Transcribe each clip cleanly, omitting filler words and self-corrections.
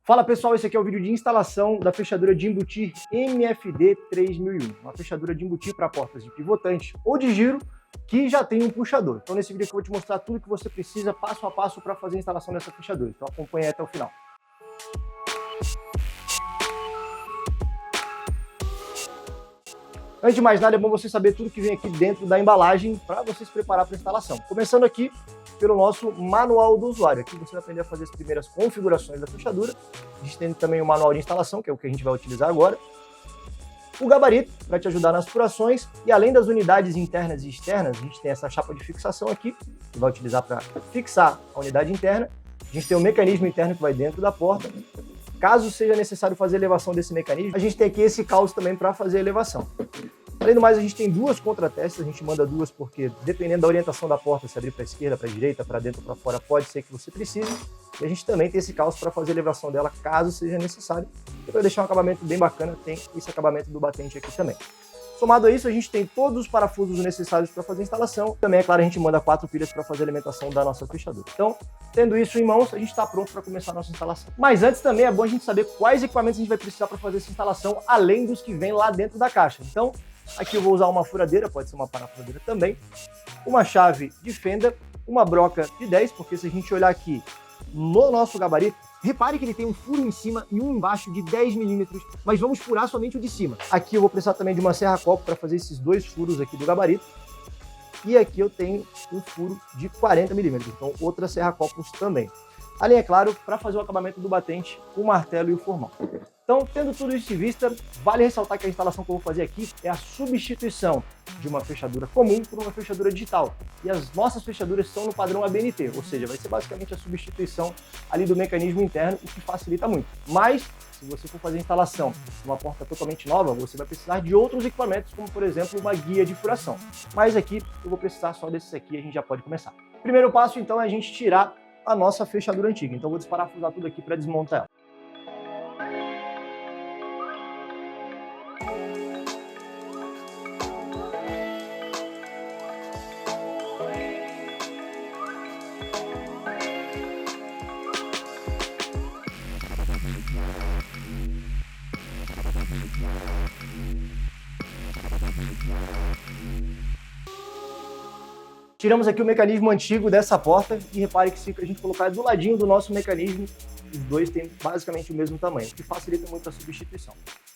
Fala pessoal, esse aqui é o vídeo de instalação da fechadura de embutir MFD 3001, uma fechadura de embutir para portas de pivotante ou de giro que já tem um puxador. Então nesse vídeo aqui eu vou te mostrar tudo que você precisa passo a passo para fazer a instalação dessa fechadura, então acompanha aí até o final. Antes de mais nada, é bom você saber tudo que vem aqui dentro da embalagem para você se preparar para a instalação. Começando aqui pelo nosso manual do usuário. Aqui você vai aprender a fazer as primeiras configurações da fechadura. A gente tem também o manual de instalação, que é o que a gente vai utilizar agora. O gabarito, para te ajudar nas furações. E além das unidades internas e externas, a gente tem essa chapa de fixação aqui, que vai utilizar para fixar a unidade interna. A gente tem o mecanismo interno que vai dentro da porta. Caso seja necessário fazer a elevação desse mecanismo, a gente tem aqui esse calço também para fazer a elevação. Além do mais, a gente tem duas contratestas, a gente manda duas porque, dependendo da orientação da porta, se abrir para a esquerda, para a direita, para dentro ou para fora, pode ser que você precise. E a gente também tem esse calço para fazer a elevação dela, caso seja necessário. E para deixar um acabamento bem bacana, tem esse acabamento do batente aqui também. Somado a isso, a gente tem todos os parafusos necessários para fazer a instalação. Também, é claro, a gente manda 4 pilhas para fazer a alimentação da nossa fechadura. Então, tendo isso em mãos, a gente está pronto para começar a nossa instalação. Mas antes também é bom a gente saber quais equipamentos a gente vai precisar para fazer essa instalação, além dos que vem lá dentro da caixa. Então, aqui eu vou usar uma furadeira, pode ser uma parafusadeira também, uma chave de fenda, uma broca de 10, porque se a gente olhar aqui no nosso gabarito, repare que ele tem um furo em cima e um embaixo de 10 milímetros, mas vamos furar somente o de cima. Aqui eu vou precisar também de uma serra-copo para fazer esses dois furos aqui do gabarito. E aqui eu tenho um furo de 40 milímetros, então outra serra-copos também. Além, é claro, para fazer o acabamento do batente, o martelo e o formão. Então, tendo tudo isso em vista, vale ressaltar que a instalação que eu vou fazer aqui é a substituição de uma fechadura comum por uma fechadura digital. E as nossas fechaduras são no padrão ABNT, ou seja, vai ser basicamente a substituição ali do mecanismo interno, o que facilita muito. Mas, se você for fazer a instalação de uma porta totalmente nova, você vai precisar de outros equipamentos, como por exemplo uma guia de furação. Mas aqui eu vou precisar só desses aqui e a gente já pode começar. O primeiro passo então é a gente tirar a nossa fechadura antiga. Então eu vou desparafusar tudo aqui para desmontar ela. Tiramos aqui o mecanismo antigo dessa porta e repare que se a gente colocar do ladinho do nosso mecanismo, os dois têm basicamente o mesmo tamanho, o que facilita muito a substituição.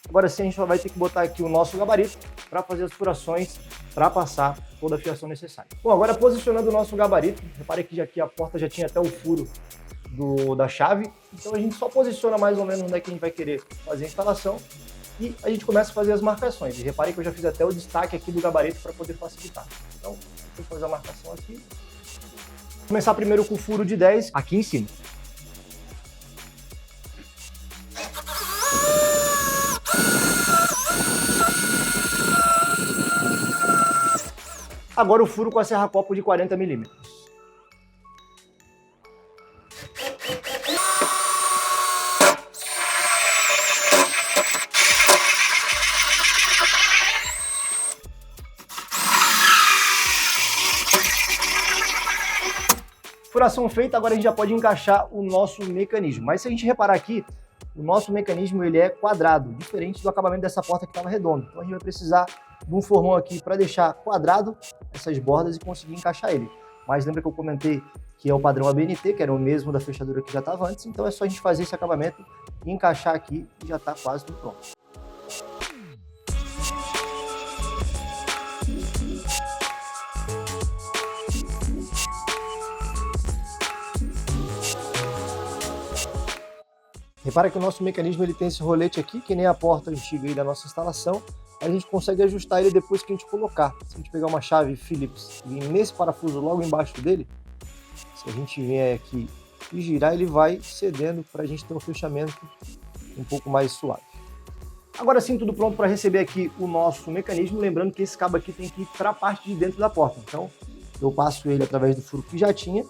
Agora sim a gente só vai ter que botar aqui o nosso gabarito para fazer as furações, para passar toda a fiação necessária. Bom, agora posicionando o nosso gabarito, repare que aqui a porta já tinha até o furo da chave, então a gente só posiciona mais ou menos onde é que a gente vai querer fazer a instalação e a gente começa a fazer as marcações. E repare que eu já fiz até o destaque aqui do gabarito para poder facilitar. Então, vou fazer a marcação aqui. Vou começar primeiro com o furo de 10 aqui em cima. Agora o furo com a serra-copo de 40 milímetros. Furação feita, agora a gente já pode encaixar o nosso mecanismo. Mas se a gente reparar aqui, o nosso mecanismo ele é quadrado, diferente do acabamento dessa porta que estava redondo. Então a gente vai precisar de um formão aqui para deixar quadrado essas bordas e conseguir encaixar ele. Mas lembra que eu comentei que é o padrão ABNT, que era o mesmo da fechadura que já estava antes, então é só a gente fazer esse acabamento e encaixar aqui e já está quase tudo pronto. Repara que o nosso mecanismo ele tem esse rolete aqui, que nem a porta antiga aí da nossa instalação. A gente consegue ajustar ele depois que a gente colocar. Se a gente pegar uma chave Phillips e vir nesse parafuso logo embaixo dele, se a gente vier aqui e girar, ele vai cedendo para a gente ter um fechamento um pouco mais suave. Agora sim, tudo pronto para receber aqui o nosso mecanismo. Lembrando que esse cabo aqui tem que ir para a parte de dentro da porta. Então, eu passo ele através do furo que já tinha.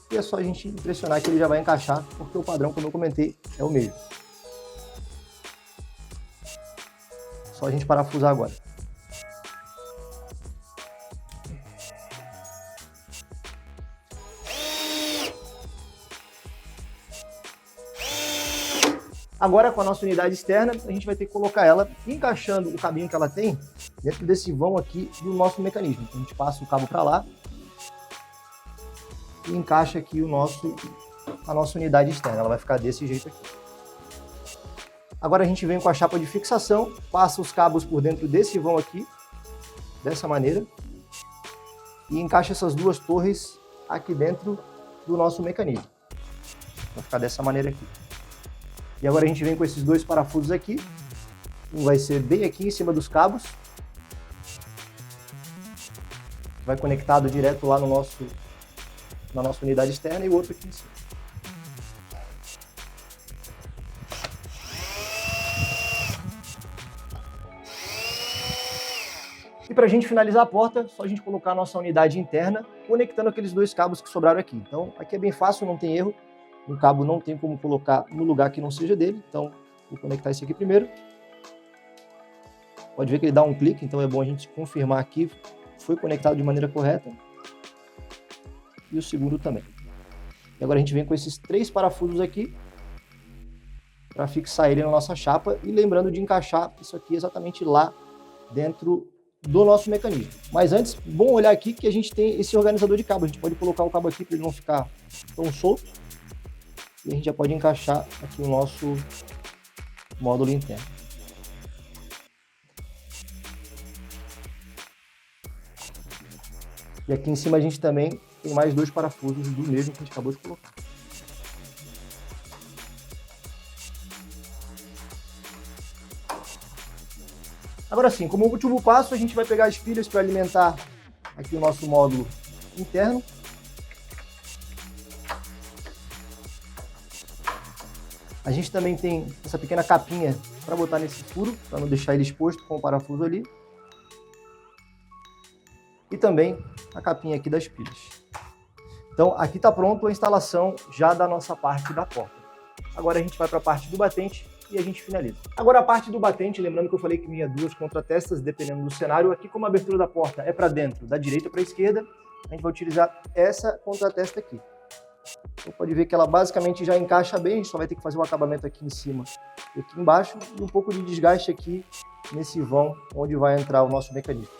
E é só a gente pressionar que ele já vai encaixar, porque o padrão, como eu comentei, é o mesmo. Só a gente parafusar agora. Agora, com a nossa unidade externa, a gente vai ter que colocar ela encaixando o cabinho que ela tem dentro desse vão aqui do nosso mecanismo. Então, a gente passa o cabo para lá e encaixa aqui a nossa unidade externa. Ela vai ficar desse jeito aqui. Agora a gente vem com a chapa de fixação, passa os cabos por dentro desse vão aqui, dessa maneira, e encaixa essas duas torres aqui dentro do nosso mecanismo. Vai ficar dessa maneira aqui. E agora a gente vem com esses dois parafusos aqui. Um vai ser bem aqui em cima dos cabos. Vai conectado direto lá na nossa unidade externa e o outro aqui em cima. E para a gente finalizar a porta, só a gente colocar a nossa unidade interna, conectando aqueles dois cabos que sobraram aqui. Então aqui é bem fácil, não tem erro. O cabo não tem como colocar no lugar que não seja dele, então vou conectar esse aqui primeiro. Pode ver que ele dá um clique, então é bom a gente confirmar aqui, foi conectado de maneira correta. E o segundo também. E agora a gente vem com esses 3 parafusos aqui, para fixar ele na nossa chapa, e lembrando de encaixar isso aqui exatamente lá dentro do nosso mecanismo. Mas antes, bom olhar aqui que a gente tem esse organizador de cabo, a gente pode colocar o cabo aqui para ele não ficar tão solto. E a gente já pode encaixar aqui o nosso módulo interno. E aqui em cima a gente também tem mais 2 parafusos do mesmo que a gente acabou de colocar. Agora sim, como último passo, a gente vai pegar as pilhas para alimentar aqui o nosso módulo interno. A gente também tem essa pequena capinha para botar nesse furo, para não deixar ele exposto com o parafuso ali. E também a capinha aqui das pilhas. Então aqui está pronto a instalação já da nossa parte da porta. Agora a gente vai para a parte do batente e a gente finaliza. Agora a parte do batente, lembrando que eu falei que vinha 2 contratestas, dependendo do cenário. Aqui, como a abertura da porta é para dentro, da direita para a esquerda, a gente vai utilizar essa contratesta aqui. Então pode ver que ela basicamente já encaixa bem, a gente só vai ter que fazer um acabamento aqui em cima e aqui embaixo, e um pouco de desgaste aqui nesse vão onde vai entrar o nosso mecanismo.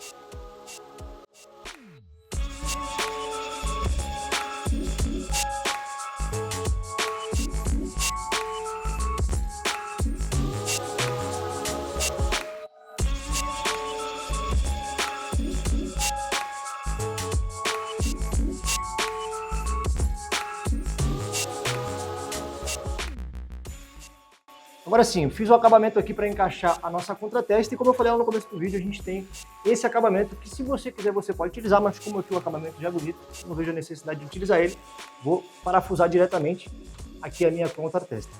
Agora sim, fiz o acabamento aqui para encaixar a nossa contratesta e como eu falei lá no começo do vídeo, a gente tem esse acabamento que se você quiser você pode utilizar, mas como aqui o acabamento já é bonito, não vejo a necessidade de utilizar ele, vou parafusar diretamente aqui a minha contratesta.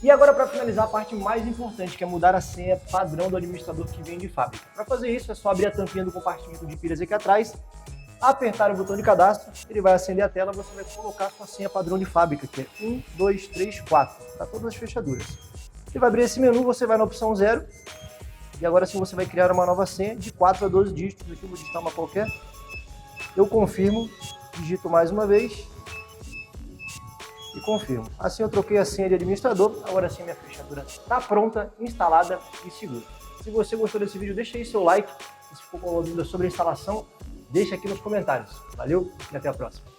E agora para finalizar a parte mais importante, que é mudar a senha padrão do administrador que vem de fábrica. Para fazer isso é só abrir a tampinha do compartimento de pilhas aqui atrás, apertar o botão de cadastro, ele vai acender a tela, você vai colocar a sua senha padrão de fábrica, que é 1, 2, 3, 4, para todas as fechaduras. Você vai abrir esse menu, você vai na opção 0, e agora sim você vai criar uma nova senha de 4 a 12 dígitos, aqui eu vou digitar uma qualquer, eu confirmo, digito mais uma vez, e confirmo. Assim eu troquei a senha de administrador, agora sim minha fechadura está pronta, instalada e segura. Se você gostou desse vídeo, deixa aí seu like, se ficou com alguma dúvida sobre a instalação, deixa aqui nos comentários. Valeu e até a próxima.